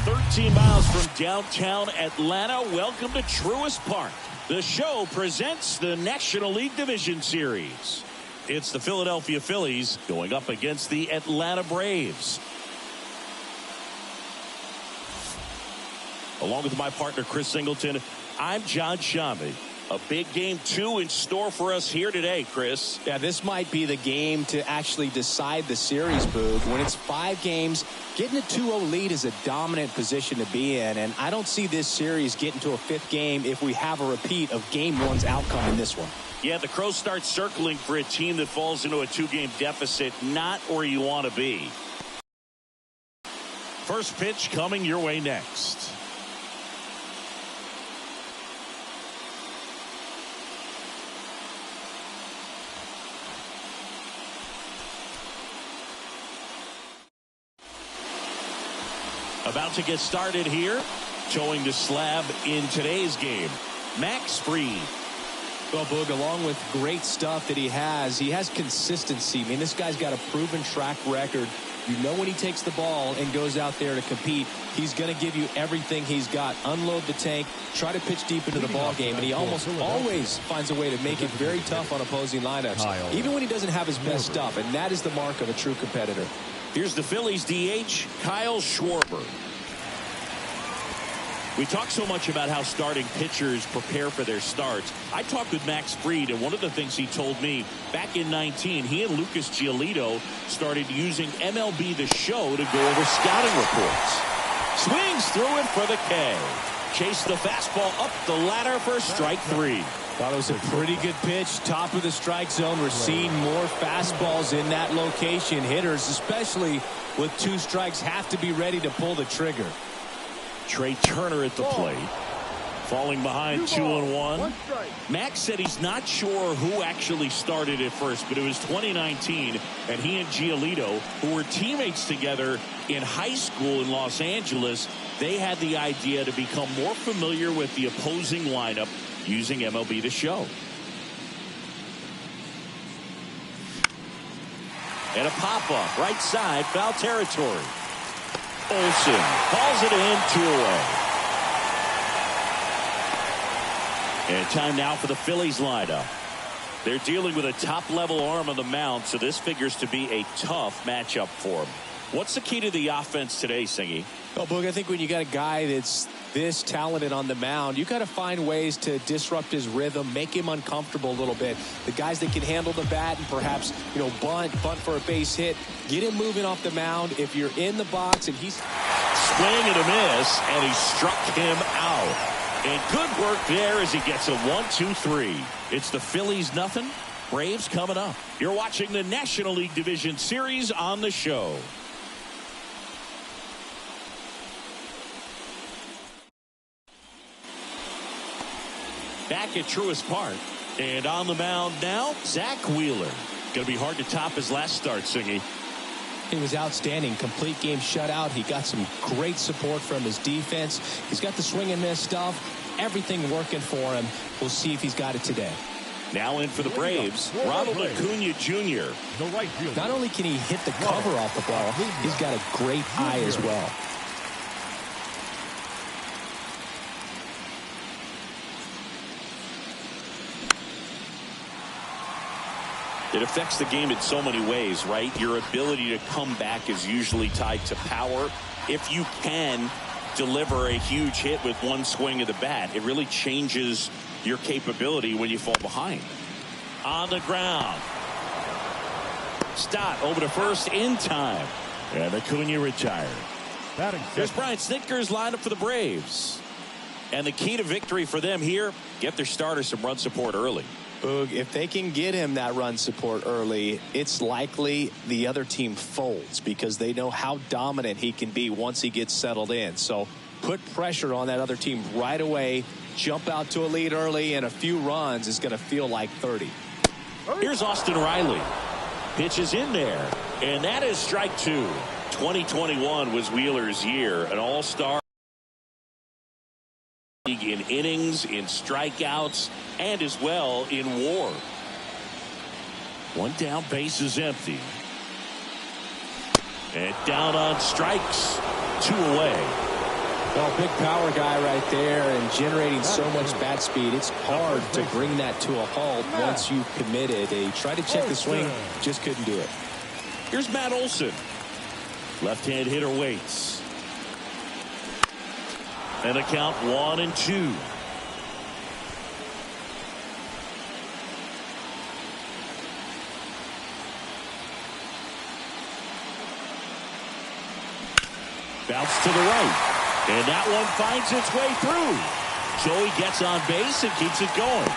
13 miles from downtown Atlanta. Welcome to Truist Park. The show presents the National League Division Series. It's the Philadelphia Phillies going up against the Atlanta Braves. Along with my partner, Chris Singleton, I'm John Shambi. A big game 2 in store for us here today, Chris. Yeah, this might be the game to actually decide the series, Boog. When it's 5 games, getting a 2-0 lead is a dominant position to be in, and I don't see this series getting to a 5th game if we have a repeat of Game 1's outcome in this one. Yeah, the Crows start circling for a team that falls into a 2-game deficit, not where you want to be. First pitch coming your way next. About to get started here, towing the slab in today's game, Max Fried. Well, Boog, along with great stuff that he has consistency. I mean, this guy's got a proven track record. You know when he takes the ball and goes out there to compete, he's going to give you everything he's got. Unload the tank, try to pitch deep into the ball game, and he almost always finds a way to make it very tough on opposing lineups, even when he doesn't have his best stuff, and that is the mark of a true competitor. Here's the Phillies DH, Kyle Schwarber. We talk so much about how starting pitchers prepare for their starts. I talked with Max Fried, and one of the things he told me back in 19, he and Lucas Giolito started using MLB The Show to go over scouting reports. Swings through it for the K. Chase the fastball up the ladder for strike 3. Thought it was a pretty good pitch, top of the strike zone. We're seeing more fastballs in that location. Hitters, especially with 2 strikes, have to be ready to pull the trigger. Trey Turner at the plate. Falling behind 2-1. Max said he's not sure who actually started at first, but it was 2019, and he and Giolito, who were teammates together in high school in Los Angeles, they had the idea to become more familiar with the opposing lineup using MLB The Show. And a pop-up, right side, foul territory. Olsen calls it in, 2 away. And time now for the Phillies lineup. They're dealing with a top-level arm on the mound, so this figures to be a tough matchup for them. What's the key to the offense today, Singy? Well, Boog, I think when you got a guy that's this talented on the mound, you got to find ways to disrupt his rhythm, make him uncomfortable a little bit. The guys that can handle the bat and perhaps, bunt for a base hit, get him moving off the mound. If you're in the box and he's swing and a miss, and he struck him out. And good work there as he gets a 1-2-3. It's the Phillies nothing, Braves coming up. You're watching the National League Division Series on the show. Back at Truist Park, and on the mound now, Zach Wheeler. Going to be hard to top his last start, Singy. He was outstanding. Complete game shutout. He got some great support from his defense. He's got the swing and miss stuff. Everything working for him. We'll see if he's got it today. Now in for the Braves, Ronald Acuna Jr. Not only can he hit the cover off the ball, he's got a great eye as well. It affects the game in so many ways, right? Your ability to come back is usually tied to power. If you can deliver a huge hit with one swing of the bat, it really changes your capability when you fall behind. On the ground. Stott over to first in time. And Acuna retired. Here's Brian Snitker's lineup for the Braves. And the key to victory for them here, get their starter some run support early. Boog, if they can get him that run support early, it's likely the other team folds because they know how dominant he can be once he gets settled in. So put pressure on that other team right away, jump out to a lead early, and a few runs is going to feel like 30. Here's Austin Riley. Pitches in there, and that is strike 2. 2021 was Wheeler's year, an all-star in innings, in strikeouts, and as well in WAR. One down, base is empty. And down on strikes, 2 away. Well, big power guy right there and generating so much bat speed. It's hard to bring that to a halt once you've committed. They tried to check the swing, just couldn't do it. Here's Matt Olson. Left-hand hitter waits. And a count 1-2. Bounce to the right. And that one finds its way through. Joey gets on base and keeps it going.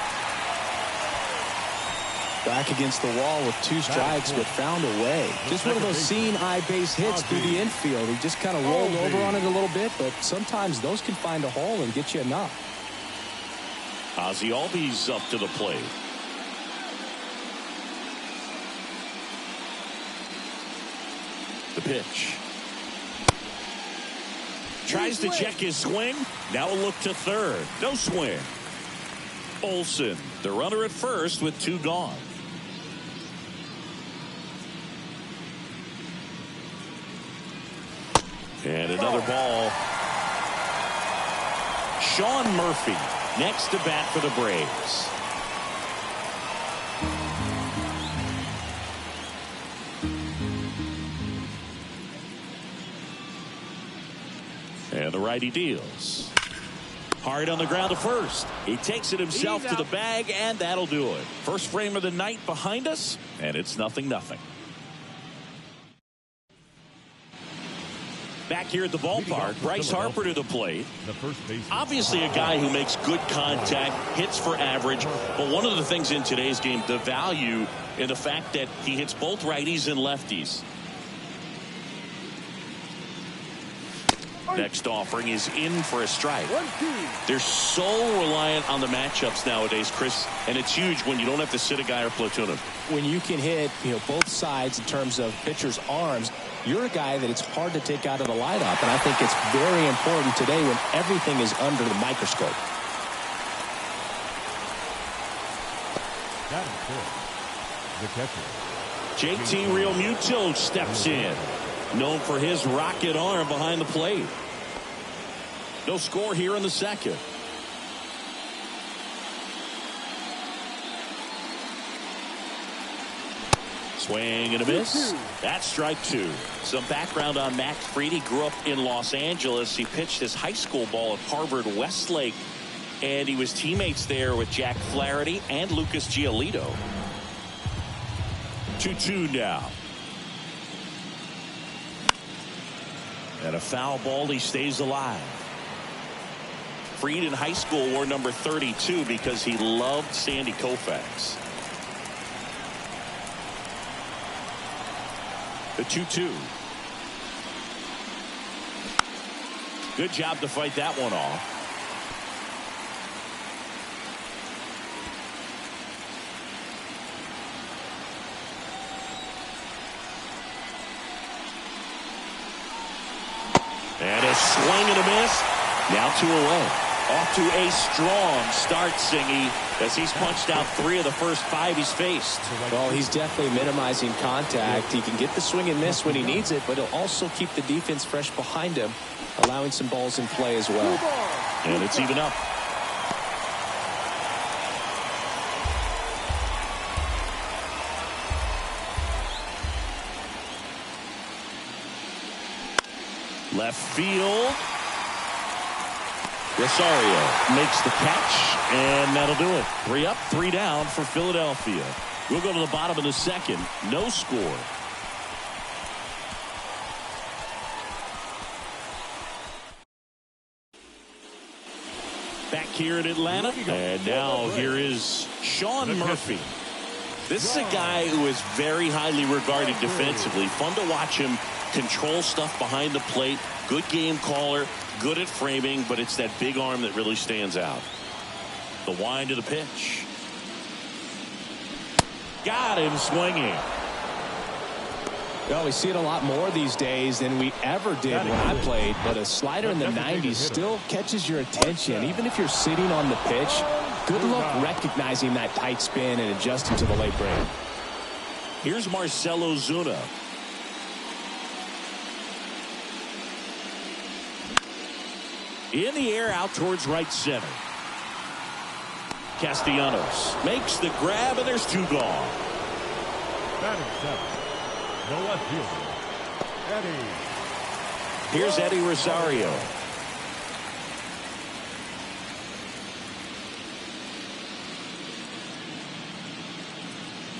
Back against the wall with 2 strikes, but found a way. Just one of those seeing eye base hits through the infield. He just kind of rolled over on it a little bit, but sometimes those can find a hole and get you enough. Ozzie Albies up to the plate. The pitch. Tries to check his swing. Now a look to third. No swing. Olson, the runner at first with 2 gone. And another ball. Sean Murphy next to bat for the Braves. And the righty deals. Hard on the ground to first. He takes it himself to the bag, and that'll do it. First frame of the night behind us, and it's 0-0. Back here at the ballpark, Bryce Harper to the plate. Obviously a guy who makes good contact, hits for average, but one of the things in today's game, the value in the fact that he hits both righties and lefties. Next offering is in for a strike. They're so reliant on the matchups nowadays, Chris, and it's huge when you don't have to sit a guy or platoon him. When you can hit, both sides in terms of pitchers' arms, you're a guy that it's hard to take out of the lineup, and I think it's very important today when everything is under the microscope. JT Realmuto steps in. Known for his rocket arm behind the plate. No score here in the second. Swing and a miss. That's strike 2. Some background on Max Fried. He grew up in Los Angeles. He pitched his high school ball at Harvard Westlake, and he was teammates there with Jack Flaherty and Lucas Giolito. 2-2 now. And a foul ball, he stays alive. Fried in high school wore number 32 because he loved Sandy Koufax. The 2-2. Good job to fight that one off. And a swing and a miss. Now 2 away. Off to a strong start, Singy, as he's punched out 3 of the first 5 he's faced. Well, he's definitely minimizing contact. He can get the swing and miss when he needs it, but he'll also keep the defense fresh behind him, allowing some balls in play as well. And it's even up. Left field. Rosario makes the catch, and that'll do it. 3 up, 3 down for Philadelphia. We'll go to the bottom of the second. No score. Back here in Atlanta, and now here is Sean Murphy. This is a guy who is very highly regarded defensively. Fun to watch him control stuff behind the plate. Good game caller, good at framing, but it's that big arm that really stands out. The wind of the pitch. Got him swinging. Well, we see it a lot more these days than we ever did when I played, but a slider in the 90s still catches your attention. Even if you're sitting on the pitch, good luck recognizing that tight spin and adjusting to the late break. Here's Marcell Ozuna. In the air out towards right center. Castellanos makes the grab, and there's 2 gone. Batting 7, the left fielder, Eddie. Here's Eddie Rosario.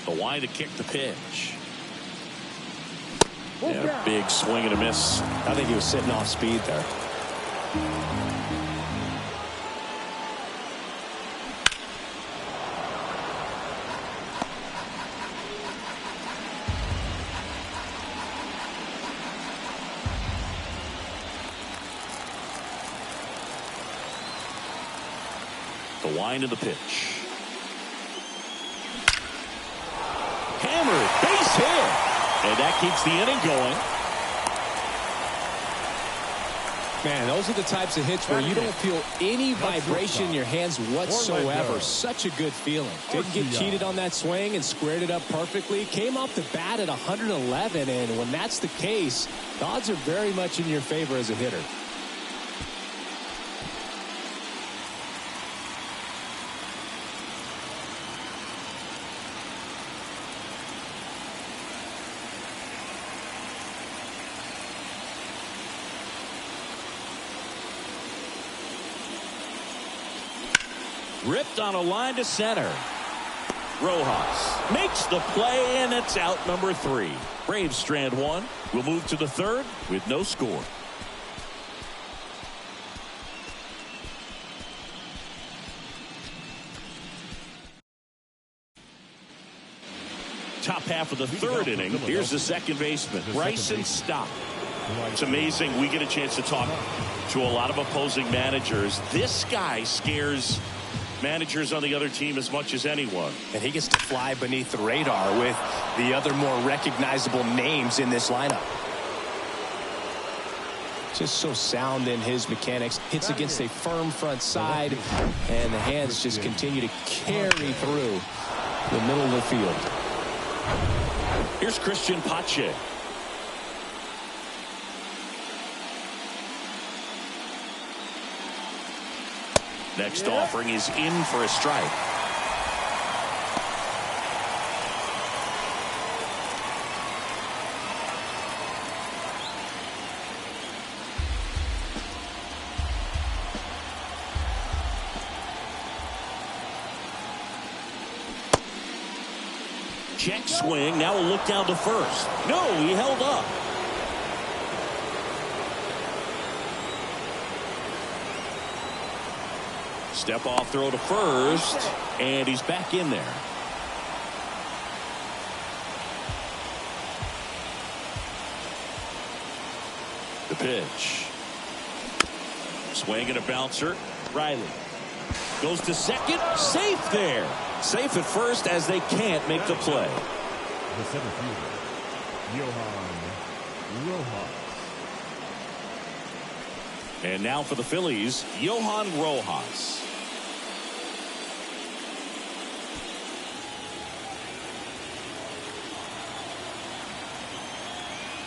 The line to kick the pitch. And a big swing and a miss. I think he was sitting off speed there. The line of the pitch. Hammered, base hit. And that keeps the inning going. Man, those are the types of hits where you don't feel any vibration in your hands whatsoever. Such a good feeling. Didn't get cheated on that swing and squared it up perfectly. Came off the bat at 111, and when that's the case, the odds are very much in your favor as a hitter. Ripped on a line to center. Rojas makes the play, and it's out number 3. Braves strand 1. We'll move to the 3rd with no score. Top half of the 3rd inning. Here's the 2nd baseman, Bryson Stott. It's amazing. We get a chance to talk to a lot of opposing managers. This guy scares managers on the other team as much as anyone. And he gets to fly beneath the radar with the other more recognizable names in this lineup. Just so sound in his mechanics. Hits against a firm front side, and the hands just continue to carry through the middle of the field. Here's Christian Pache. Next offering is in for a strike. Check swing. Now a look down to first. No, he held up. Step off throw to first, and he's back in there. The pitch. Swing and a bouncer. Riley goes to second. Safe there. Safe at first as they can't make the play. The center fielder, Johan Rojas. And now for the Phillies, Johan Rojas.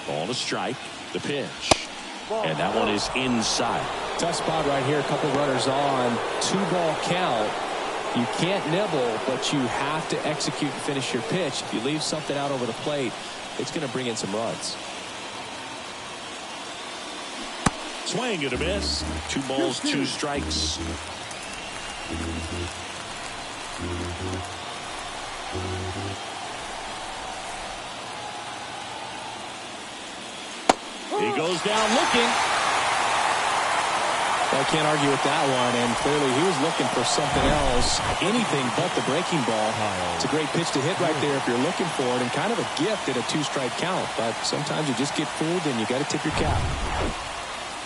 Ball to strike. The pitch. And that one is inside. Tough spot right here. A couple runners on. 2-ball count. You can't nibble, but you have to execute and finish your pitch. If you leave something out over the plate, it's going to bring in some runs. Swing and a miss. 2 balls, 2 strikes. He goes down looking. Well, I can't argue with that one, and clearly he was looking for something else, anything but the breaking ball. It's a great pitch to hit right there if you're looking for it, and kind of a gift at a 2-strike count, but sometimes you just get fooled and you got to tip your cap.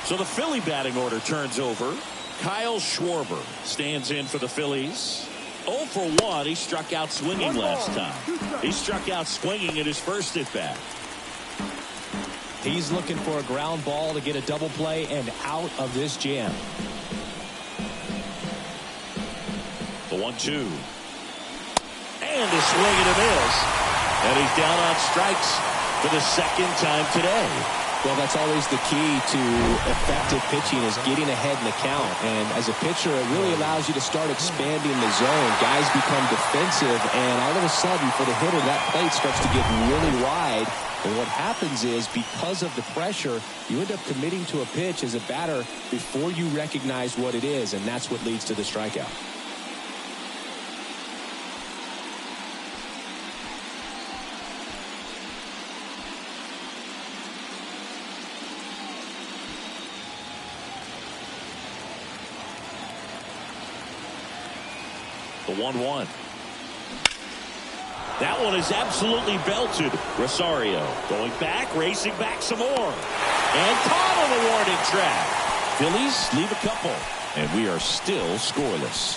So the Philly batting order turns over. Kyle Schwarber stands in for the Phillies. 0 for 1. He struck out swinging last time. He struck out swinging in his first at bat. He's looking for a ground ball to get a double play and out of this jam. The 1-2. And a swing and a miss. And he's down on strikes for the 2nd time today. Well, that's always the key to effective pitching is getting ahead in the count. And as a pitcher, it really allows you to start expanding the zone. Guys become defensive, and all of a sudden, for the hitter, that plate starts to get really wide. And what happens is, because of the pressure, you end up committing to a pitch as a batter before you recognize what it is, and that's what leads to the strikeout. The 1-1. That one is absolutely belted. Rosario going back, racing back some more. And caught on the warning track. Phillies leave a couple. And we are still scoreless.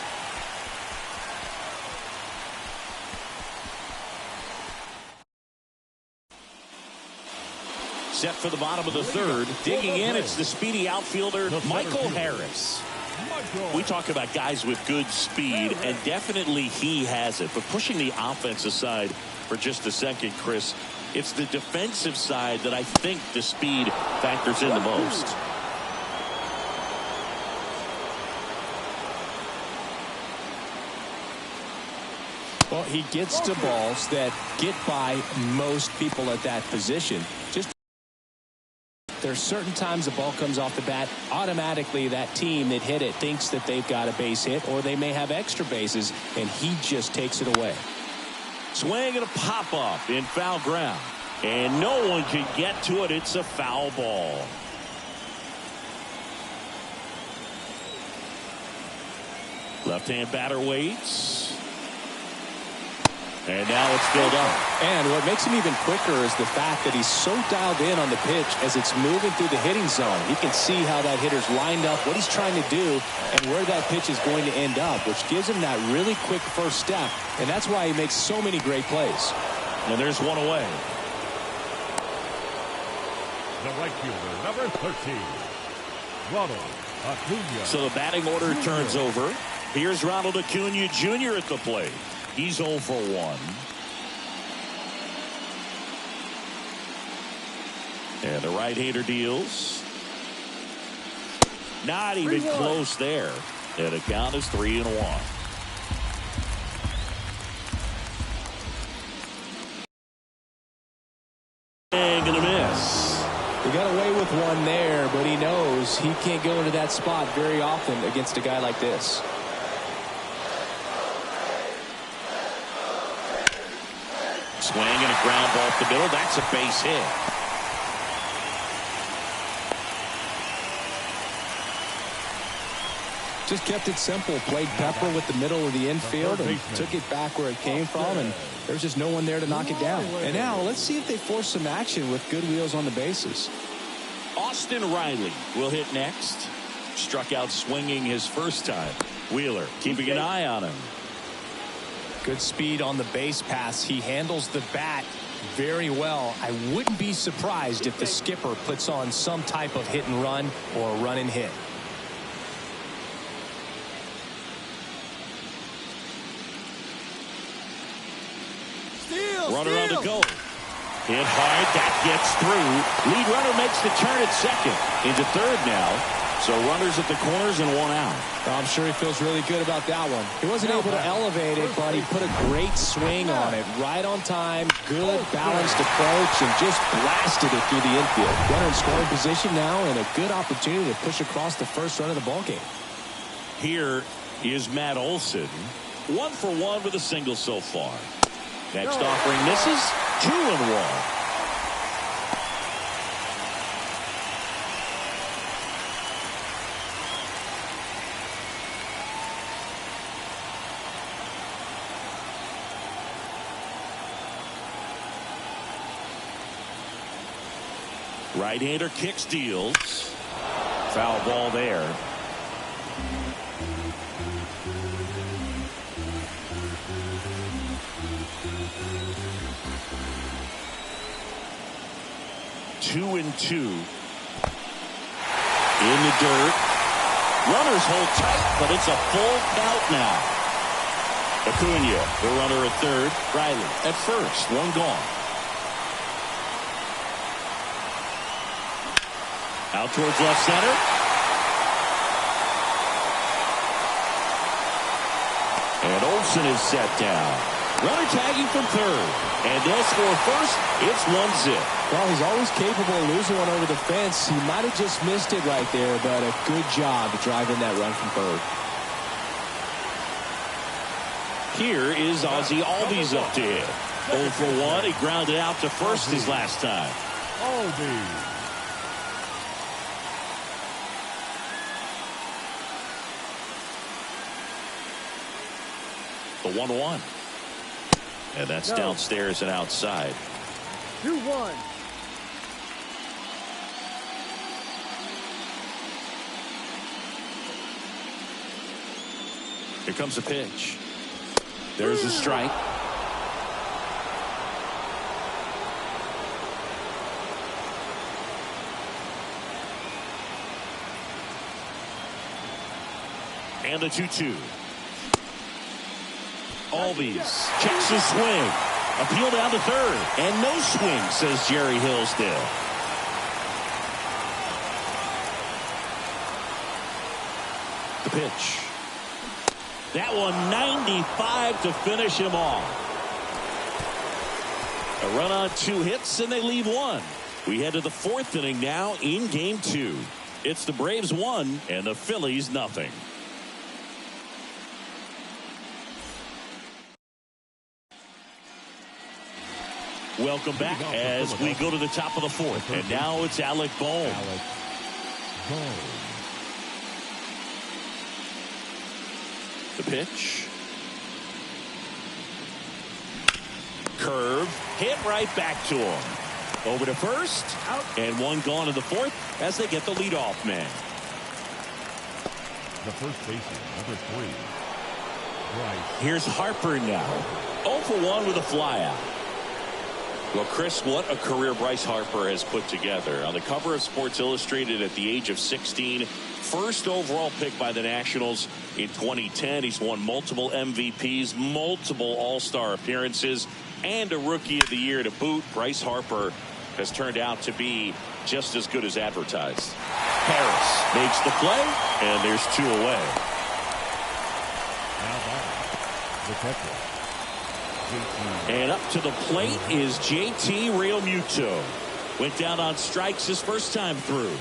Set for the bottom of the third. Digging in, it's the speedy outfielder, Michael Harris. We talk about guys with good speed, and definitely he has it. But pushing the offense aside for just a second, Chris, it's the defensive side that I think the speed factors in the most. Well, he gets to balls that get by most people at that position. Just there's certain times the ball comes off the bat, automatically that team that hit it thinks that they've got a base hit, or they may have extra bases, and he just takes it away. Swing and a pop-up in foul ground. And no one can get to it. It's a foul ball. Left-hand batter waits. And now it's filled up. And what makes him even quicker is the fact that he's so dialed in on the pitch as it's moving through the hitting zone. He can see how that hitter's lined up, what he's trying to do, and where that pitch is going to end up, which gives him that really quick first step. And that's why he makes so many great plays. And there's one away. The right fielder, number 13, Ronald Acuna. So the batting order turns over. Here's Ronald Acuna Jr. at the plate. He's 0 for 1. And the right-hander deals. Not even close there. And the count is 3-1. And gonna miss. He got away with one there, but he knows he can't go into that spot very often against a guy like this. Swing and a ground ball up the middle. That's a base hit. Just kept it simple. Played pepper with the middle of the infield and took it back where it came from, and there's just no one there to knock it down. And now let's see if they force some action with good wheels on the bases. Austin Riley will hit next. Struck out swinging his first time. Wheeler keeping an eye on him. Good speed on the base pass. He handles the bat very well. I wouldn't be surprised if the skipper puts on some type of hit and run or a run and hit. Runner on the go. Hit hard. That gets through. Lead runner makes the turn at second. Into third now. So runners at the corners and one out. I'm sure he feels really good about that one. He wasn't able to elevate it, but he put a great swing on it. Right on time, good balanced approach, and just blasted it through the infield. Runner in scoring position now, and a good opportunity to push across the first run of the ballgame. Here is Matt Olson. 1 for 1 with a single so far. Next offering misses. 2-1. Right-hander kicks, deals. Foul ball there. Two and two. In the dirt. Runners hold tight, but it's a full count now. Acuna, the runner at third. Riley at first. One gone. Out towards left center. And Olsen is set down. Runner tagging from third. And they'll score first. It's 1-0. Well, he's always capable of losing one over the fence. He might have just missed it right there, but a good job to drive in that run from third. Here is Ozzie Albies up to hit. 0 for 1. He grounded out to first his last time. Albies. The 1-1. And that's downstairs and outside. 2-1. Here comes a pitch. There's a strike. And the 2-2. Albies checks his swing. Appeal down to third. And no swing, says Jerry Hillsdale. The pitch. That one 95 to finish him off. A run on 2 hits and they leave 1. We head to the 4th inning now in game 2. It's the Braves 1 and the Phillies nothing. Welcome back as we go to the top of the 4th. And now it's Alec Bohm. The pitch. Curve. Hit right back to him. Over to first. Out. And 1 gone in the 4th as they get the leadoff man. The first baseman, number 3. Bryce. Here's Harper now. 0 for 1 with a flyout. Well, Chris, what a career Bryce Harper has put together. On the cover of Sports Illustrated at the age of 16, first overall pick by the Nationals in 2010. He's won multiple MVPs, multiple All-Star appearances, and a Rookie of the Year to boot. Bryce Harper has turned out to be just as good as advertised. Harris makes the play, and there's 2 away. Now back, the catcher. And up to the plate is JT Realmuto. Went down on strikes his first time through.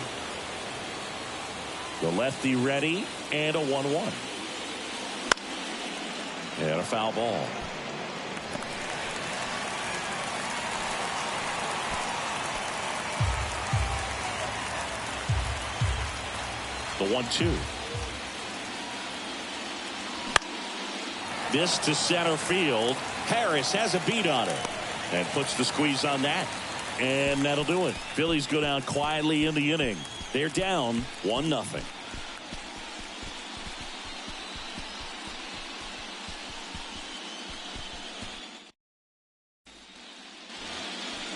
The lefty ready, and a 1-1. And a foul ball. The 1-2. This to center field. Harris has a beat on it and puts the squeeze on that. And that'll do it. Phillies go down quietly in the inning. They're down 1-0.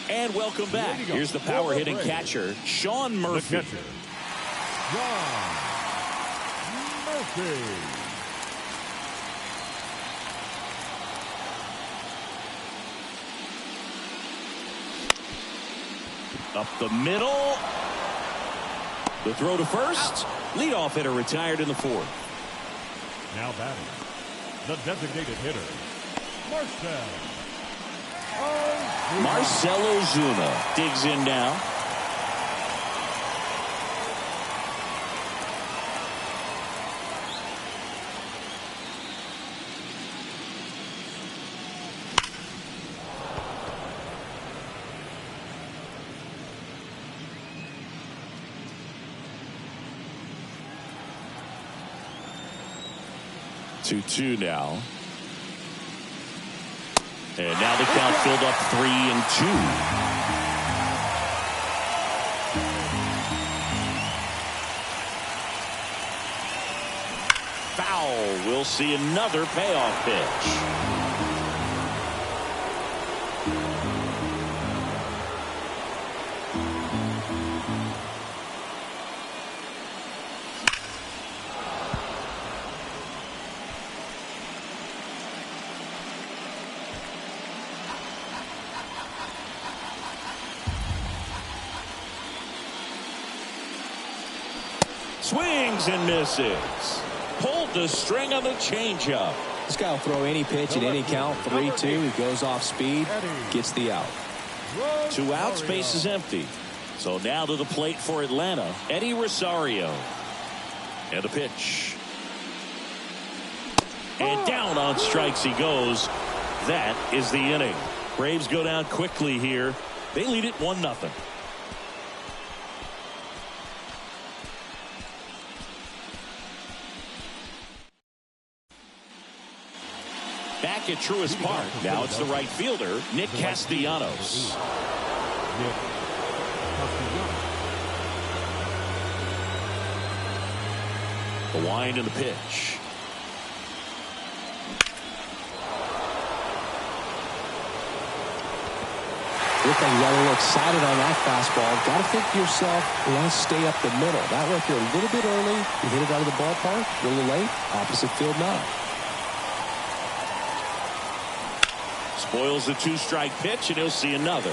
And welcome back. Here's the power hitting catcher, Sean Murphy. The catcher, Sean Murphy. Up the middle. The throw to first. Leadoff hitter retired in the 4th. Now batting, the designated hitter, Marcell Ozuna digs in now. Two now. And now the count filled up 3-2. Foul. We'll see another payoff pitch. Swings and misses. Pulled the string on the changeup. This guy will throw any pitch at any count. 3-2. He goes off speed. Gets the out. 2 outs. Base is empty. So now to the plate for Atlanta, Eddie Rosario. And a pitch. And down on strikes he goes. That is the inning. Braves go down quickly here. They lead it 1-0. Back at Truist Park. Now it's the right fielder, Nick Castellanos. The wind and the pitch. Look like you got a little excited on that fastball. Got to think to yourself, you want to stay up the middle. That way, if you're a little bit early, you hit it out of the ballpark. A little late, opposite field now. Spoils the 2-strike pitch, and he'll see another.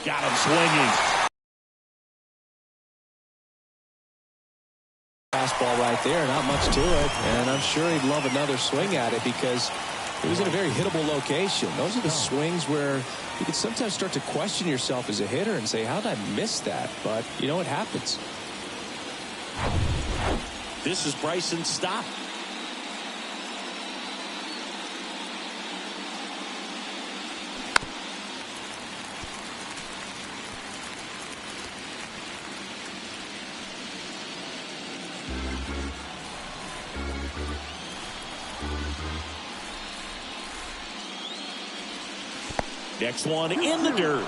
Got him swinging. Fastball right there, not much to it, and I'm sure he'd love another swing at it because it was in a very hittable location. Those are the swings where you can sometimes start to question yourself as a hitter and say, how did I miss that? But you know, it happens. This is Bryson's stop. Next one in the dirt.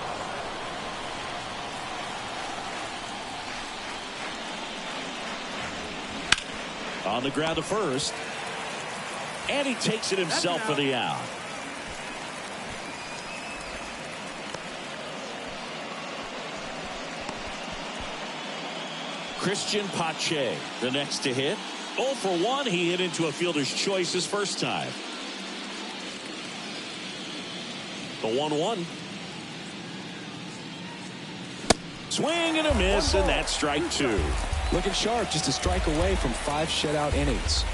On the ground to first. And he takes it himself for the out. Christian Pache, the next to hit. 0 for 1. He hit into a fielder's choice his first time. The 1-1. Swing and a miss, and that's strike 2. Looking sharp, just a strike away from 5 shutout innings.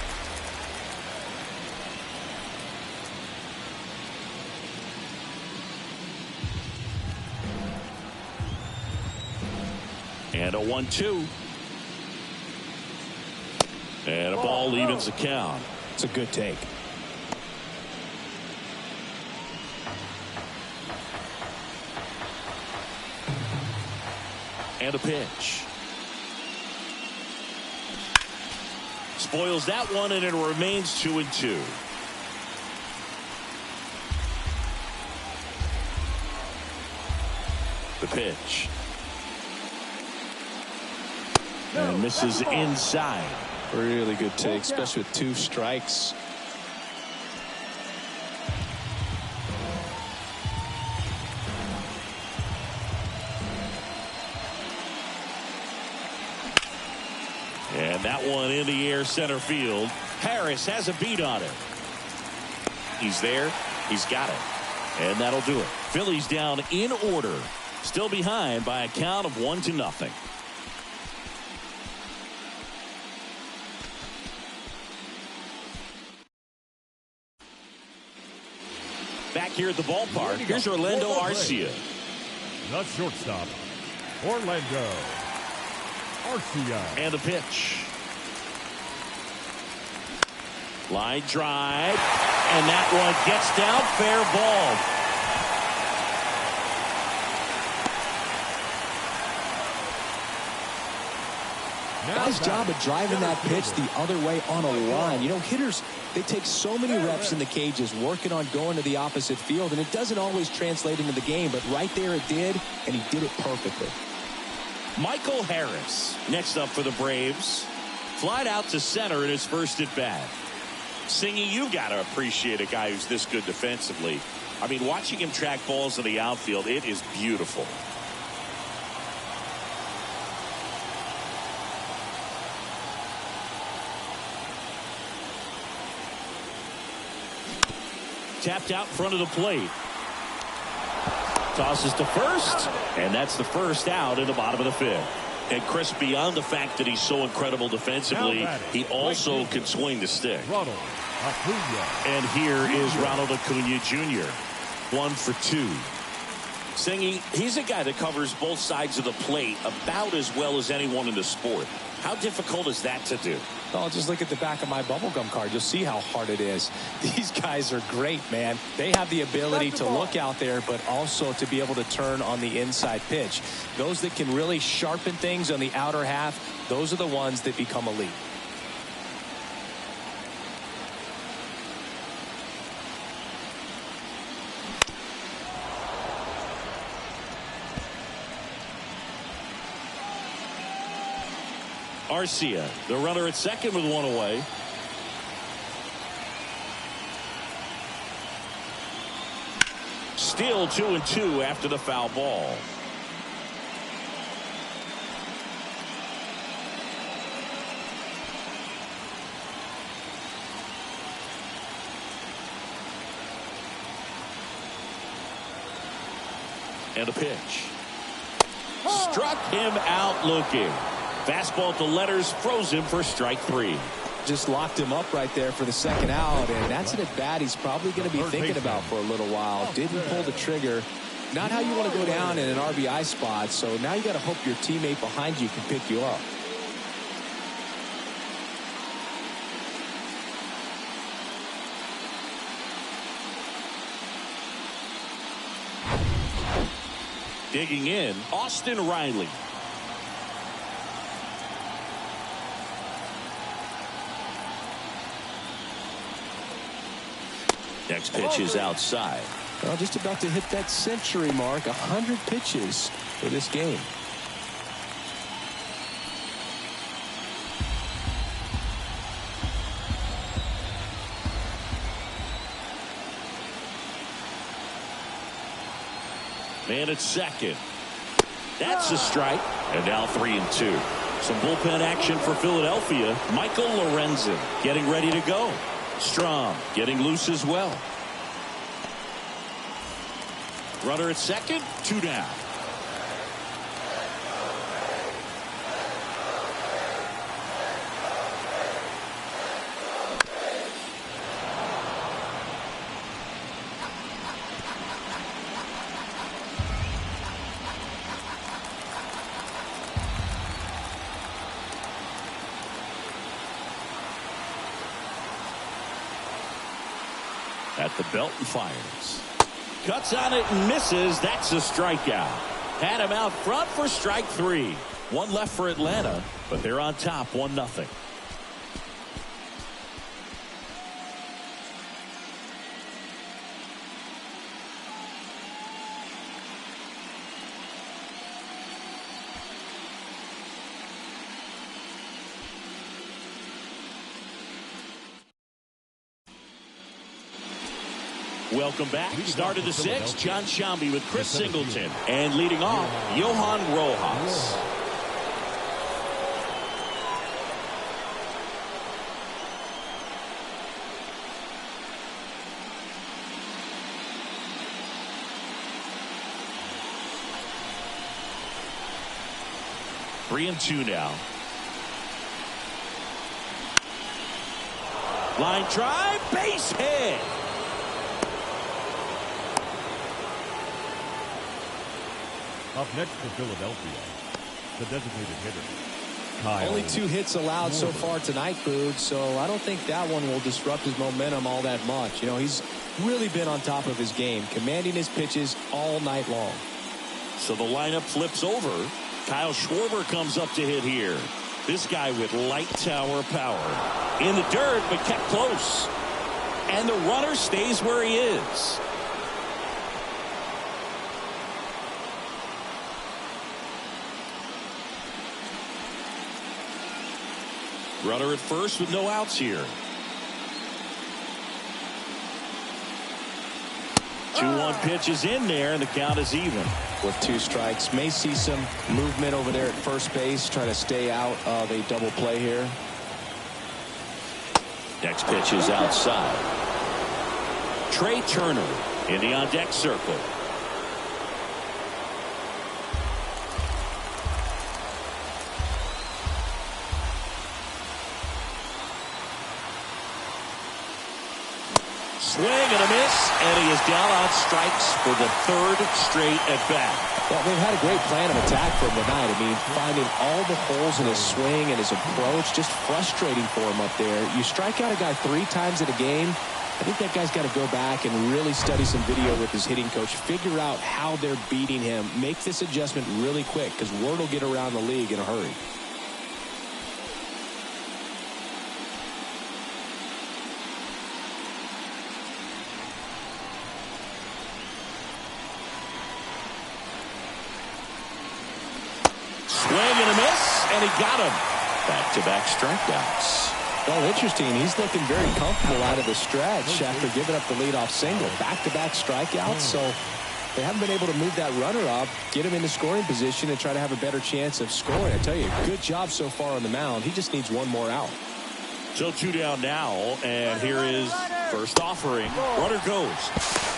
And a 1-2. And a ball evens the count. It's a good take. And a pitch. Spoils that one, and it remains 2-2. The pitch. And misses inside. Really good take, especially with 2 strikes. And that one in the air center field. Harris has a beat on it. He's there. He's got it. And that'll do it. Phillies down in order. Still behind by a count of 1-0. Back here at the ballpark, here's Orlando Arcia. The shortstop, Orlando Arcia. And the pitch. Line drive. And that one gets down. Fair ball. Nice job of driving that pitch the other way on a line. You know, hitters, they take so many reps in the cages working on going to the opposite field, and it doesn't always translate into the game, but right there it did, and he did it perfectly. Michael Harris next up for the Braves. Flied out to center in his first at bat. Singy, you got to appreciate a guy who's this good defensively. I mean, watching him track balls in the outfield, it is beautiful. Tapped out in front of the plate. Tosses to first, and that's the first out in the bottom of the fifth. And Chris, beyond the fact that he's so incredible defensively, he also can swing the stick. And here is Ronald Acuna Jr. 1 for 2. Singy, he's a guy that covers both sides of the plate about as well as anyone in the sport. How difficult is that to do? Oh, just look at the back of my bubblegum card. You'll see how hard it is. These guys are great, man. They have the ability to look out there, but also to be able to turn on the inside pitch. Those that can really sharpen things on the outer half, those are the ones that become elite. Arcia, the runner at second with one away. Still 2-2 after the foul ball. And a pitch. Struck him out looking. Fastball to letters, froze him for strike 3. Just locked him up right there for the second out, and that's an at-bat he's probably going to be thinking about for a little while. Didn't pull the trigger. Not how you want to go down in an RBI spot, so now you got to hope your teammate behind you can pick you up. Digging in, Austin Riley. Next pitch is outside. Well, just about to hit that century mark, 100 pitches for this game. Man at second. That's a strike. And now 3-2. Some bullpen action for Philadelphia. Michael Lorenzen getting ready to go. Strom getting loose as well. Runner at second, 2 down. At the belt and fires. Cuts on it and misses. That's a strikeout. Had him out front for strike 3. One left for Atlanta, but they're on top 1-0. Welcome back. Start of the 6th. John Shambi with Chris Singleton. And leading off, Johan Rojas. Three and 2 now. Line drive, base hit. Up next for Philadelphia, the designated hitter, Kyle. Only 2 hits allowed so far tonight, Boog, so I don't think that one will disrupt his momentum all that much. You know, he's really been on top of his game, commanding his pitches all night long. So the lineup flips over. Kyle Schwarber comes up to hit here. This guy with light tower power. In the dirt, but kept close. And the runner stays where he is. Runner at first with no outs here. 2-1 pitch is in there, and the count is even. With 2 strikes, may see some movement over there at first base, try to stay out of a double play here. Next pitch is outside. Trey Turner in the on-deck circle. Swing and a miss, and he is down on strikes for the third straight at bat. Well, they've had a great plan of attack for him tonight. I mean, finding all the holes in his swing and his approach, just frustrating for him up there. You strike out a guy 3 times in a game, I think that guy's got to go back and really study some video with his hitting coach, figure out how they're beating him, make this adjustment really quick, because word will get around the league in a hurry. Swing and a miss, and he got him. Back-to-back strikeouts. Well, interesting. He's looking very comfortable out of the stretch after giving up the leadoff single. Back-to-back strikeouts, so they haven't been able to move that runner up, get him into scoring position, and try to have a better chance of scoring. I tell you, good job so far on the mound. He just needs one more out. So 2 down now, and here is first offering. Runner goes.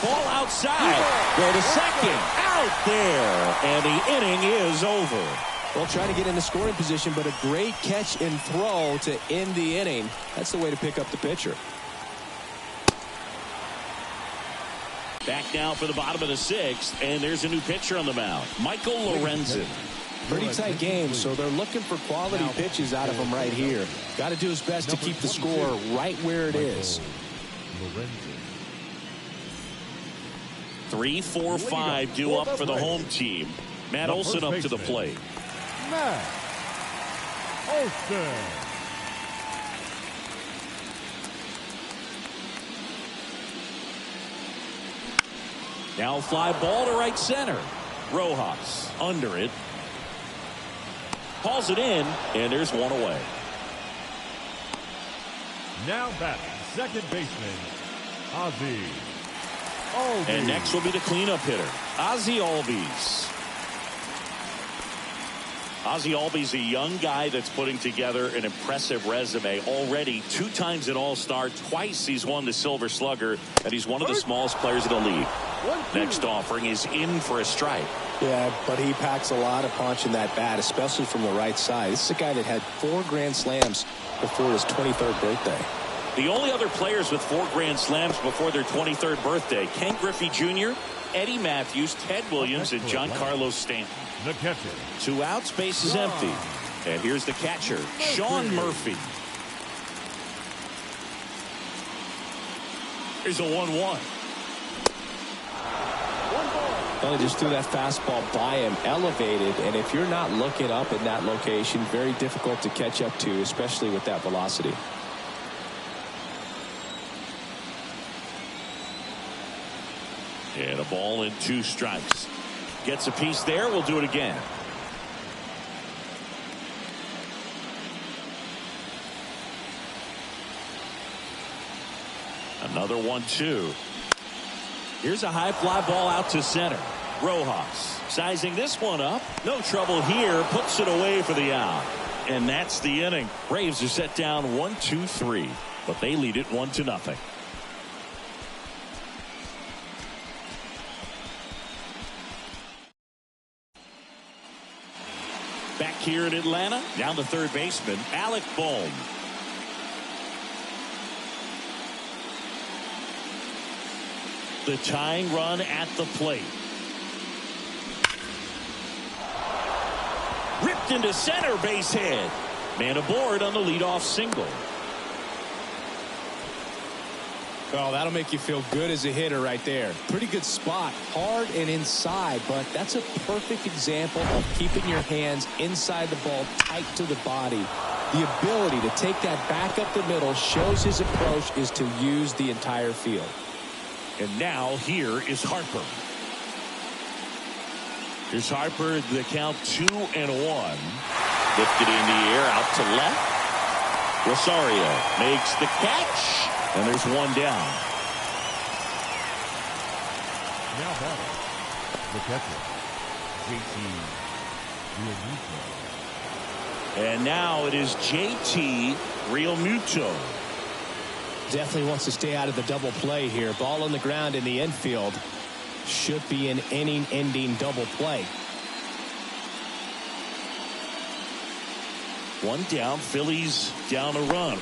Ball outside. Go to second. Out there. And the inning is over. Well, trying to get into scoring position, but a great catch and throw to end the inning. That's the way to pick up the pitcher. Back now for the bottom of the 6th, and there's a new pitcher on the mound, Michael Lorenzen. Pretty tight game, so they're looking for quality pitches out of him right here. Got to do his best to keep the score right where it is. 3, 4, 5 due up for the home team. Matt Olson up to the plate. Matt Olson. Now fly ball to right center. Rojas under it. Calls it in, and there's one away. Now batting second baseman, Ozzie Albies. And next will be the cleanup hitter, Ozzie Albies. Ozzie Albies, a young guy that's putting together an impressive resume. Already 2 times an All-Star, twice he's won the Silver Slugger, and he's one of the smallest players in the league. Next offering is in for a strike. Yeah, but he packs a lot of punch in that bat, especially from the right side. This is a guy that had 4 Grand Slams before his 23rd birthday. The only other players with 4 Grand Slams before their 23rd birthday, Ken Griffey Jr., Eddie Matthews, Ted Williams, and Giancarlo Stanton. The catcher. 2 outs, base is empty. And here's the catcher, Sean Murphy. Here's a 1-1. Well, he just threw that fastball by him, elevated, and if you're not looking up in that location, very difficult to catch up to, especially with that velocity. And a ball and 2 strikes. Gets a piece there. We'll do it again. Another 1-2. Here's a high fly ball out to center. Rojas sizing this one up. No trouble here. Puts it away for the out. And that's the inning. Braves are set down 1-2-3. But they lead it 1-0. Back here in Atlanta, down to third baseman, Alec Bohm. The tying run at the plate. Ripped into center, base hit. Man aboard on the leadoff single. Oh, that'll make you feel good as a hitter right there. Pretty good spot, hard and inside, but that's a perfect example of keeping your hands inside the ball, tight to the body. The ability to take that back up the middle shows his approach is to use the entire field. And now here is Harper. Here's Harper, the count 2-1. Lifted in the air, out to left. Rosario makes the catch. And there's one down. Now batting the catcher, JT Realmuto. And now it is JT Realmuto. Definitely wants to stay out of the double play here. Ball on the ground in the infield. Should be an inning-ending double play. One down. Phillies down a run.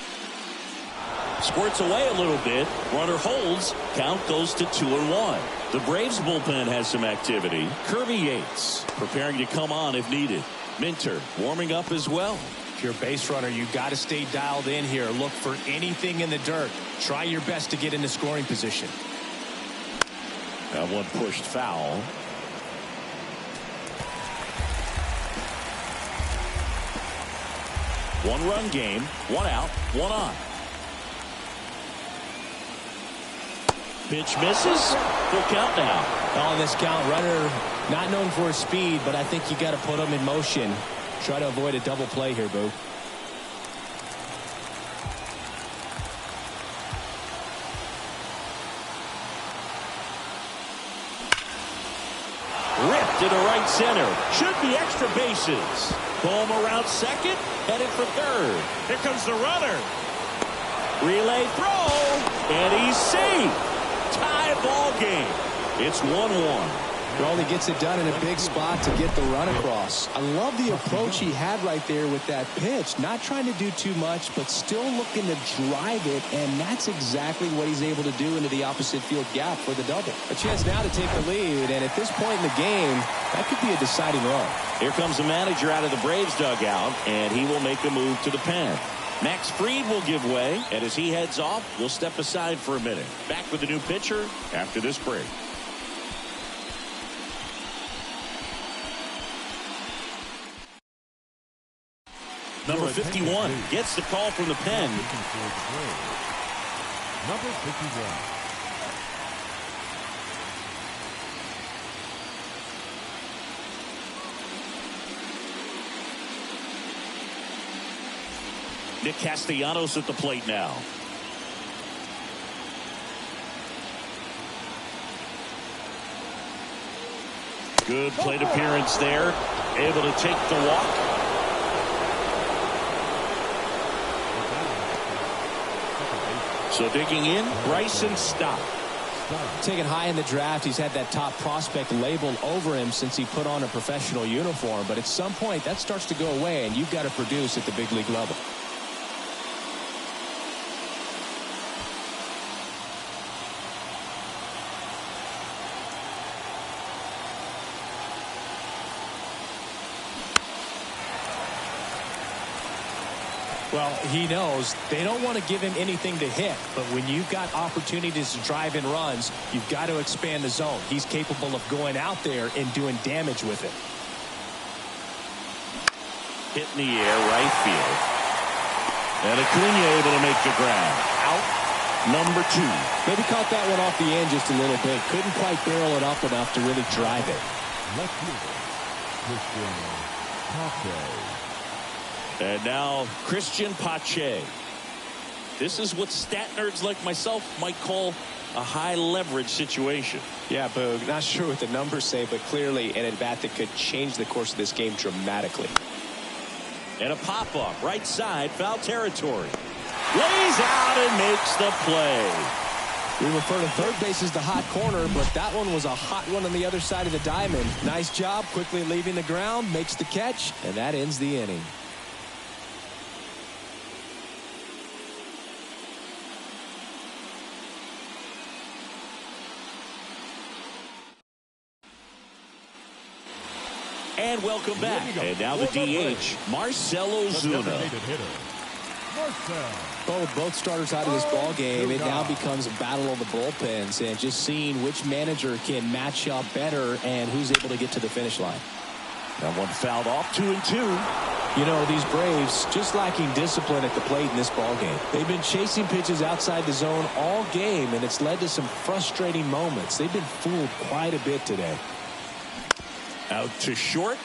Squirts away a little bit. Runner holds. Count goes to 2-1. The Braves bullpen has some activity. Kirby Yates preparing to come on if needed. Minter warming up as well. If you're a base runner, you got to stay dialed in here. Look for anything in the dirt. Try your best to get into scoring position. That one pushed foul. One-run game. One out. One on. Pitch misses. Full count now. On this count, runner not known for his speed, but I think you got to put him in motion. Try to avoid a double play here, Boo. Ripped into right center. Should be extra bases. Bohm around second. Headed for third. Here comes the runner. Relay throw. And he's safe. Tie ball game. It's 1-1. Well, he gets it done in a big spot to get the run across. I love the approach he had right there with that pitch. Not trying to do too much, but still looking to drive it, and that's exactly what he's able to do into the opposite field gap for the double. A chance now to take the lead, and at this point in the game, that could be a deciding run. Here comes the manager out of the Braves dugout, and he will make a move to the pen. Max Fried will give way, and as he heads off, we'll step aside for a minute. Back with the new pitcher after this break. Number 51 gets the call from the pen. Number 51. Nick Castellanos at the plate now. Good plate appearance there. Able to take the walk. So digging in, Bryson Stott. Taken high in the draft, he's had that top prospect labeled over him since he put on a professional uniform. But at some point, that starts to go away, and you've got to produce at the big league level. Well, he knows they don't want to give him anything to hit, but when you've got opportunities to drive in runs, you've got to expand the zone. He's capable of going out there and doing damage with it. Hit in the air, right field. And Acuna able to make the grab. Out, number 2. Maybe caught that one off the end just a little bit. Couldn't quite barrel it up enough to really drive it. Left fielder, Christian Pache. And now Christian Pache. This is what stat nerds like myself might call a high leverage situation. Yeah, Boog, not sure what the numbers say, but clearly an at-bat that could change the course of this game dramatically. And a pop-up right side, foul territory. Lays out and makes the play. We refer to third base as the hot corner, but that one was a hot one on the other side of the diamond. Nice job, quickly leaving the ground, makes the catch, and that ends the inning. And welcome back. And now the DH, Marcell Ozuna. Both starters out of this ball game. It now becomes a battle of the bullpens and just seeing which manager can match up better and who's able to get to the finish line. That one fouled off, 2-2. You know, these Braves just lacking discipline at the plate in this ball game. They've been chasing pitches outside the zone all game, and it's led to some frustrating moments. They've been fooled quite a bit today. Out to short.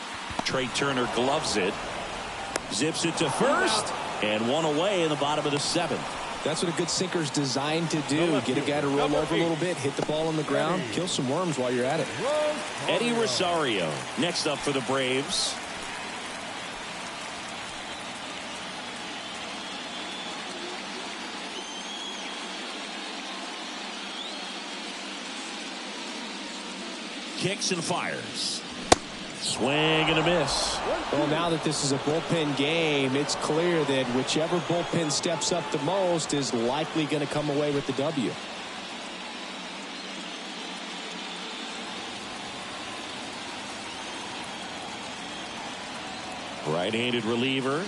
Trey Turner gloves it. Zips it to first. And one away in the bottom of the 7th. That's what a good sinker's designed to do. Get a guy to roll over a little bit, hit the ball on the ground, kill some worms while you're at it. Eddie Rosario next up for the Braves. kicks and fires. Swing and a miss. Well, now that this is a bullpen game, it's clear that whichever bullpen steps up the most is likely going to come away with the W. Right-handed reliever.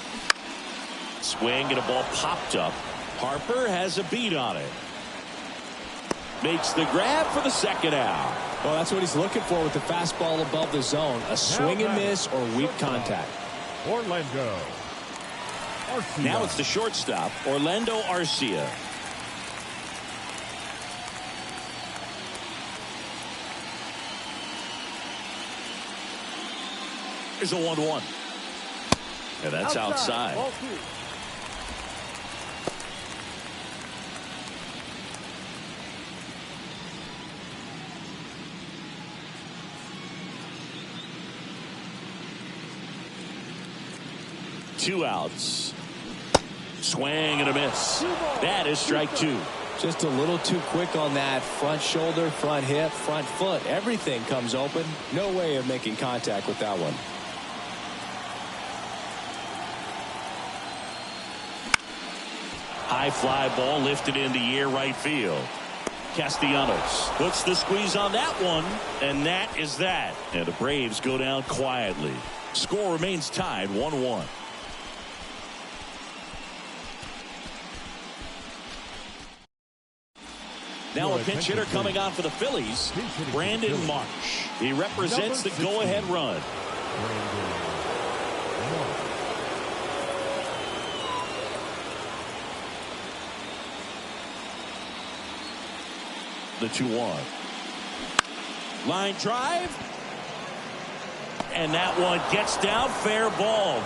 Swing and a ball popped up. Harper has a beat on it. Makes the grab for the second out. Well, that's what he's looking for with the fastball above the zone. A swing and miss or weak contact. Orlando Arcia. Now it's the shortstop, Orlando Arcia. Here's a 1-1. And that's outside. Ball 2. Two outs. Swing and a miss. That is strike 2. Just a little too quick on that front shoulder, front hip, front foot. Everything comes open. No way of making contact with that one. High fly ball lifted in the air right field. Castellanos puts the squeeze on that one, and that is that. And the Braves go down quietly. Score remains tied 1-1. Now a pinch hitter coming on for the Phillies, Brandon Marsh. He represents the go-ahead run. The 2-1. Line drive. And that one gets down, fair ball.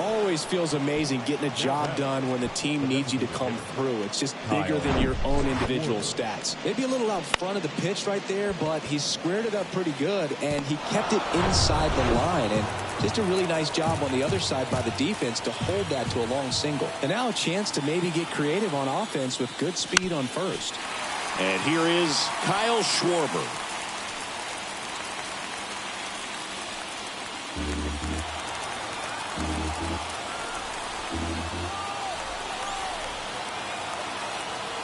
Always feels amazing getting a job done when the team needs you to come through. It's just bigger than your own individual stats. Maybe a little out front of the pitch right there, but he squared it up pretty good, and he kept it inside the line. And just a really nice job on the other side by the defense to hold that to a long single. And now a chance to maybe get creative on offense with good speed on first. And here is Kyle Schwarber.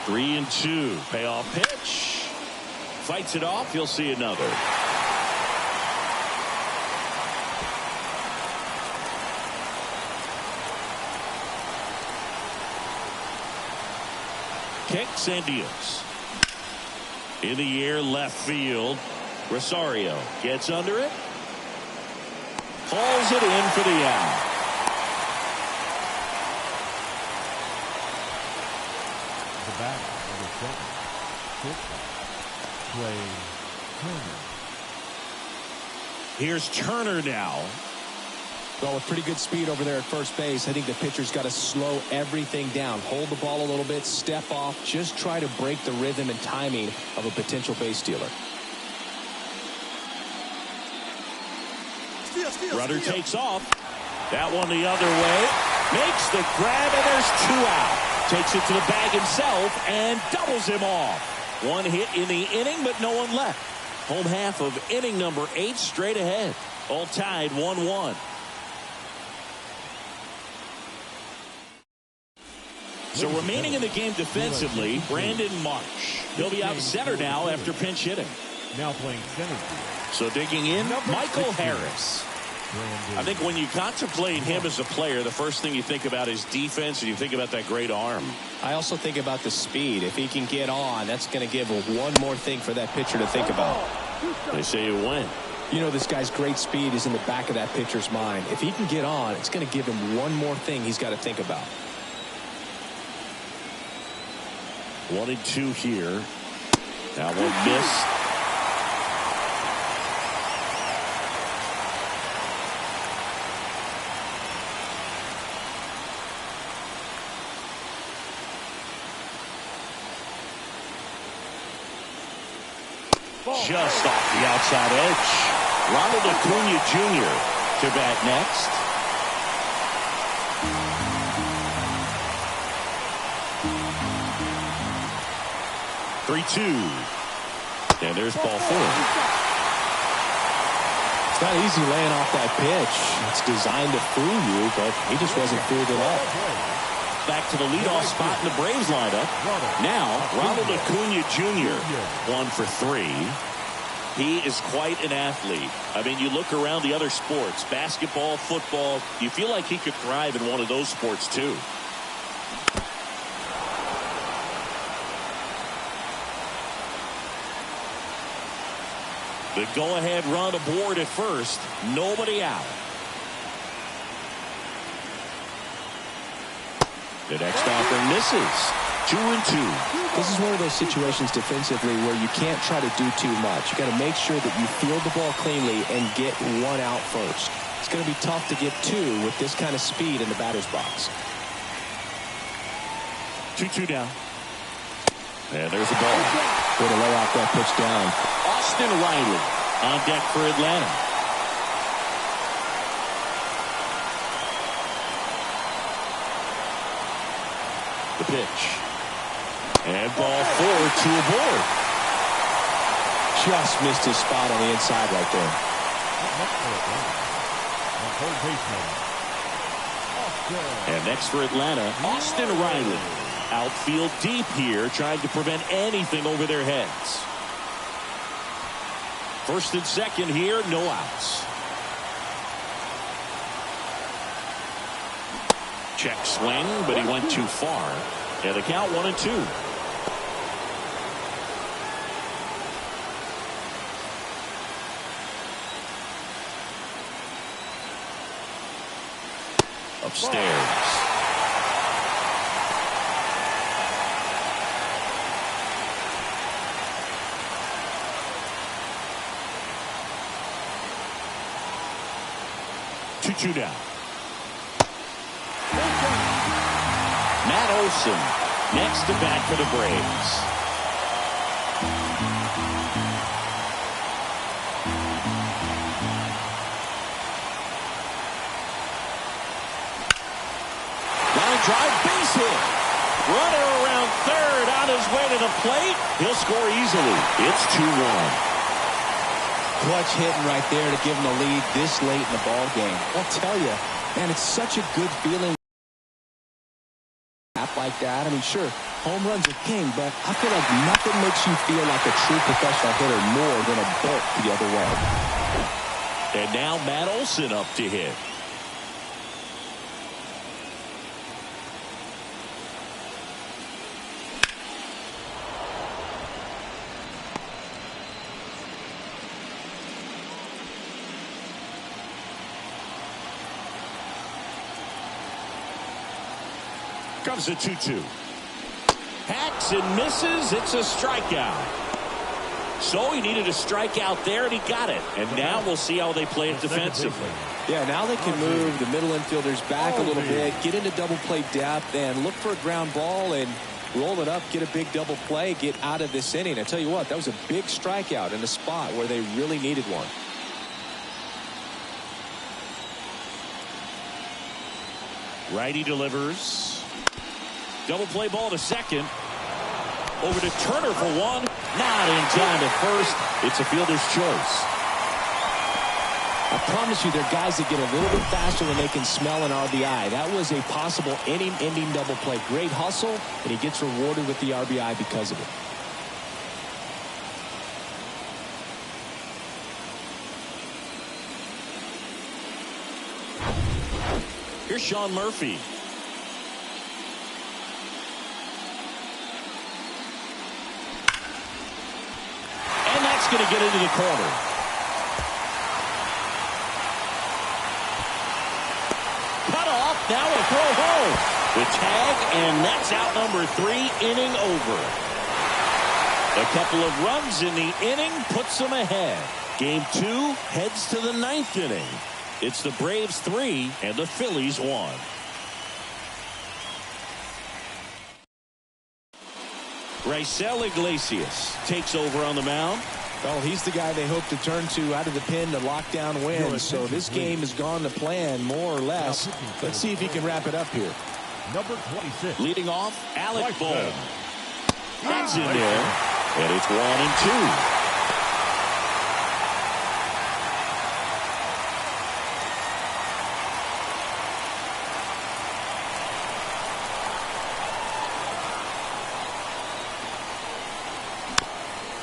Three and 2. Payoff pitch. Fights it off. You'll see another. Kicks and deals. In the air, left field. Rosario gets under it. Hauls it in for the out. The back of the second. Play Turner. Here's Turner now. Well, with pretty good speed over there at first base, I think the pitcher's got to slow everything down. Hold the ball a little bit, step off, just try to break the rhythm and timing of a potential base stealer. Rudder takes off. That one the other way. Makes the grab, and there's 2 out. Takes it to the bag himself and doubles him off. One hit in the inning, but no one left. Home half of inning number 8 straight ahead. All tied 1-1. So remaining in the game defensively, Brandon Marsh. He'll be out center now after pinch hitting. Now playing center field. So digging in, Michael Harris. I think when you contemplate him as a player, the first thing you think about is defense, and you think about that great arm. I also think about the speed. If he can get on, that's going to give one more thing for that pitcher to think about. They say you win. You know, this guy's great speed is in the back of that pitcher's mind. If he can get on, it's going to give him one more thing he's got to think about. 1 and 2 here. That one missed. Just off the outside edge. Ronald Acuna Jr. to bat next. And there's ball 4. It's not easy laying off that pitch. It's designed to fool you, but he just wasn't fooled at all. Back to the leadoff spot in the Braves lineup. Now, Ronald Acuna Jr. 1 for 3. He is quite an athlete. I mean, you look around the other sports, basketball, football, you feel like he could thrive in one of those sports too. The go-ahead run aboard at first. Nobody out. The next offering misses. 2-2. This is one of those situations defensively where you can't try to do too much. You got to make sure that you field the ball cleanly and get one out first. It's going to be tough to get 2 with this kind of speed in the batter's box. 2-2 down. And there's the ball. Way to lay off that pitch down. Austin Riley on deck for Atlanta. The pitch. And ball 4, 2 aboard. Just missed his spot on the inside right there. And next for Atlanta, Austin Riley. Outfield deep here, trying to prevent anything over their heads. First and second here, no outs. Check swing, but he went too far. And the count 1-2. Upstairs. Two down. Matt Olson next to bat for the Braves. Line drive, base hit. Runner around third on his way to the plate. He'll score easily. It's 2-1. Clutch hitting right there to give him the lead this late in the ball game. I'll tell you, man, it's such a good feeling like that. I mean, sure, home runs are king, but I feel like nothing makes you feel like a true professional hitter more than a bolt the other way. And now Matt Olson up to hit. Comes a 2-2. Hacks and misses. It's a strikeout. So he needed a strikeout there, and he got it. And now we'll see how they play it defensively. Yeah, now they can move the middle infielders back a little bit, get into double play depth, and look for a ground ball and roll it up, get a big double play, get out of this inning. I tell you what, that was a big strikeout in a spot where they really needed one. Righty delivers. Double play ball to second. Over to Turner for one. Not in time at first. It's a fielder's choice. I promise you, they're guys that get a little bit faster when they can smell an RBI. That was a possible inning-ending double play. Great hustle, and he gets rewarded with the RBI because of it. Here's Sean Murphy. And that's going to get into the corner. Cut off. Now a throw home. The tag, and that's out number 3, inning over. A couple of runs in the inning puts them ahead. Game 2 heads to the 9th inning. It's the Braves 3 and the Phillies 1. Raisel Iglesias takes over on the mound. Well, he's the guy they hope to turn to out of the pen to lock down wins. So this game has gone to plan, more or less. Let's see if he can wrap it up here. Number 26. Leading off, Alec Bohm. That's in there. And it's 1-2.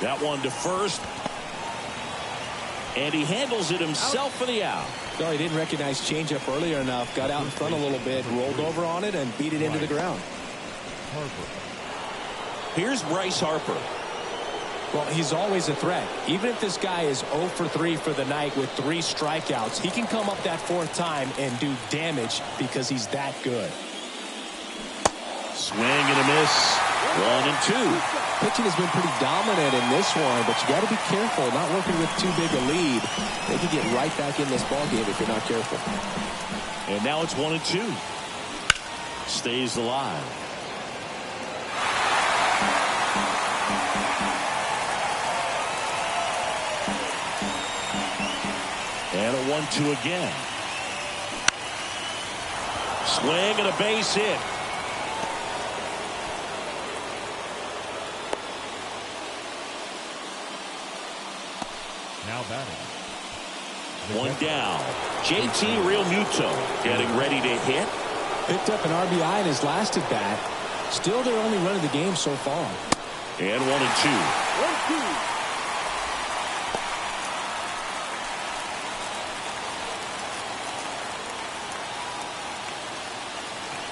That one to first. And he handles it himself for the out. No, he didn't recognize changeup earlier enough. Got out in front a little bit, rolled over on it, and beat it into the ground. Here's Bryce Harper. Well, he's always a threat. Even if this guy is 0 for 3 for the night with 3 strikeouts, he can come up that 4th time and do damage because he's that good. Swing and a miss. 1 and 2. Pitching has been pretty dominant in this one, but you got to be careful, not working with too big a lead. They can get right back in this ball game if you're not careful. And now it's 1 and 2. Stays alive. And a 1-2 again. Swing and a base hit. Now batting. 1 down. JT Realmuto getting ready to hit. Picked up an RBI in his last at bat. Still their only run of the game so far. And 1 and 2. 1-2.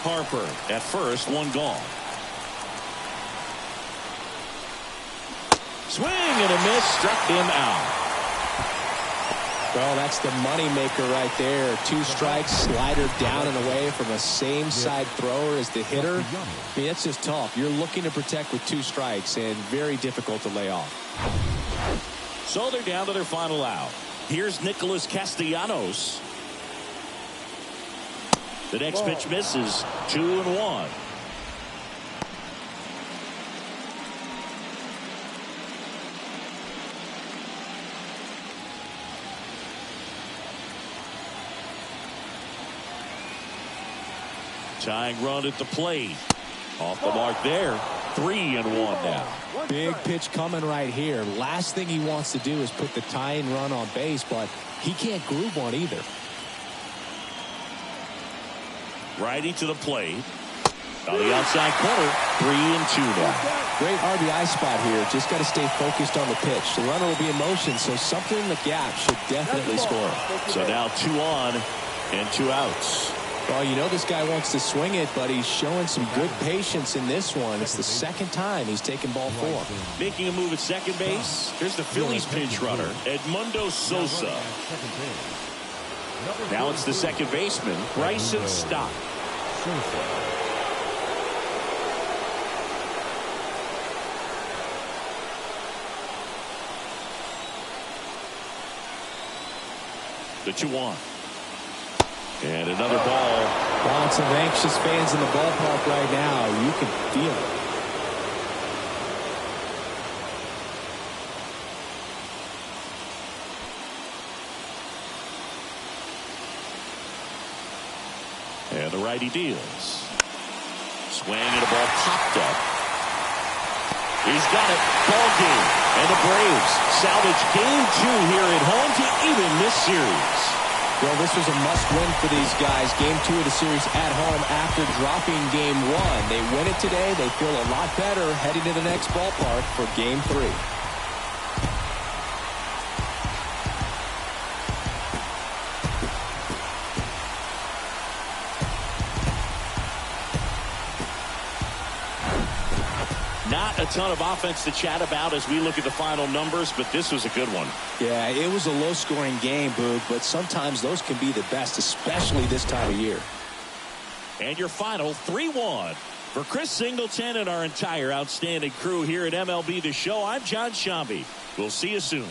Harper at first, 1 gone. Swing and a miss, struck him out. Well, that's the moneymaker right there. 2 strikes, slider down and away from a same side thrower as the hitter. I mean, that's just tough. You're looking to protect with 2 strikes and very difficult to lay off. So they're down to their final out. Here's Nicholas Castellanos. The next pitch misses. 2-1. Tying run at the plate. Off the mark there. 3-1 now. Big pitch coming right here. Last thing he wants to do is put the tying run on base, but he can't groove one either. Righty to the plate. On the outside corner. 3-2 now. Great RBI spot here. Just got to stay focused on the pitch. The runner will be in motion, so something in the gap should definitely score. So now 2 on and 2 outs. Well, you know this guy wants to swing it, but he's showing some good patience in this one. It's the 2nd time he's taken ball 4. Making a move at second base. Here's the Phillies pinch runner, Edmundo Sosa. Now it's the second baseman, Bryson Stott. The 2-1. And another ball. Lots of anxious fans in the ballpark right now. You can feel it. And the righty deals. Swing and a ball popped up. He's got it. Ball game. And the Braves salvage game 2 here at home to even this series. Well, this was a must-win for these guys. Game 2 of the series at home after dropping Game 1. They win it today. They feel a lot better heading to the next ballpark for Game 3. Not a ton of offense to chat about as we look at the final numbers, but this was a good one. Yeah, it was a low-scoring game, Boog, but sometimes those can be the best, especially this time of year. And your final 3-1. For Chris Singleton and our entire outstanding crew here at MLB The Show, I'm John Shambi. We'll see you soon.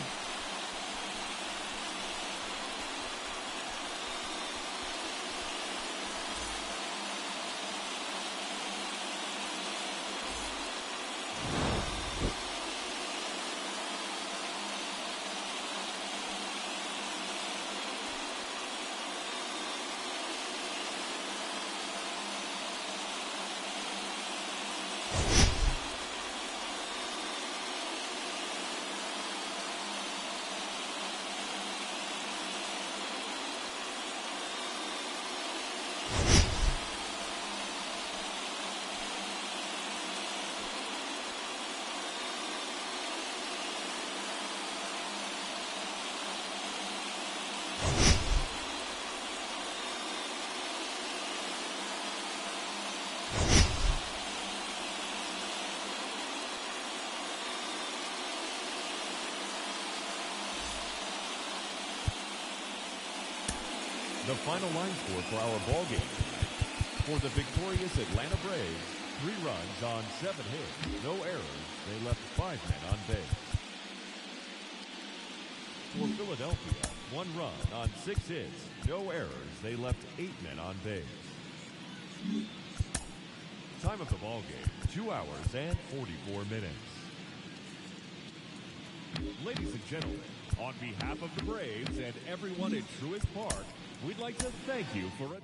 The final line score for our ball game. For the victorious Atlanta Braves, 3 runs on 7 hits, no errors. They left 5 men on base. For Philadelphia, 1 run on 6 hits, no errors. They left 8 men on base. Time of the ball game, 2 hours and 44 minutes. Ladies and gentlemen, on behalf of the Braves and everyone at Truist Park, we'd like to thank you for it.